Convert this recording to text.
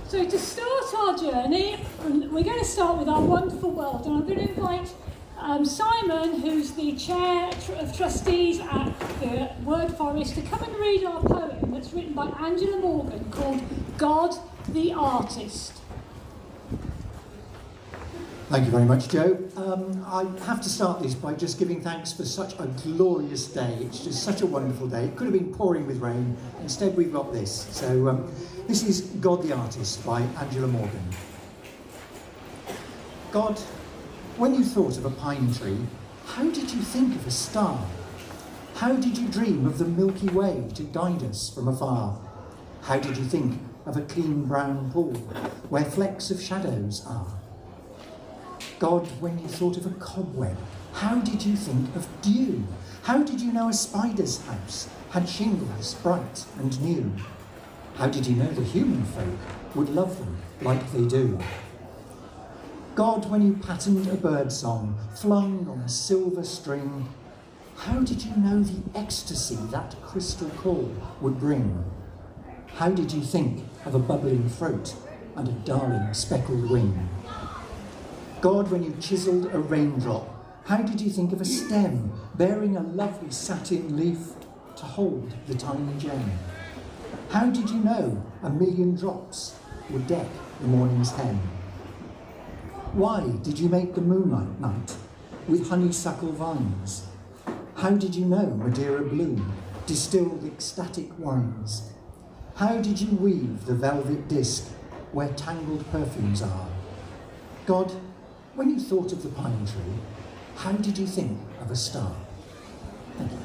So to start our journey, we're going to start with our wonderful world, and I'm going to invite Simon, who's the chair of trustees at the Word Forest, to come and read our poem that's written by Angela Morgan called God the Artist. Thank you very much, Joe. I have to start this by just giving thanks for such a glorious day. It's just such a wonderful day. It could have been pouring with rain. Instead, we've got this. So this is God the Artist by Angela Morgan. God, when you thought of a pine tree, how did you think of a star? How did you dream of the Milky Way to guide us from afar? How did you think of a clean brown pool where flecks of shadows are? God, when you thought of a cobweb, how did you think of dew? How did you know a spider's house had shingles bright and new? How did you know the human folk would love them like they do? God, when you patterned a bird song flung on a silver string, how did you know the ecstasy that crystal call would bring? How did you think of a bubbling throat and a darling speckled wing? God, when you chiselled a raindrop, how did you think of a stem bearing a lovely satin leaf to hold the tiny gem? How did you know a million drops would deck the morning's hem? Why did you make the moonlight night with honeysuckle vines? How did you know Madeira bloom distilled ecstatic wines? How did you weave the velvet disc where tangled perfumes are? God, when you thought of the pine tree, how did you think of a star? Thank you.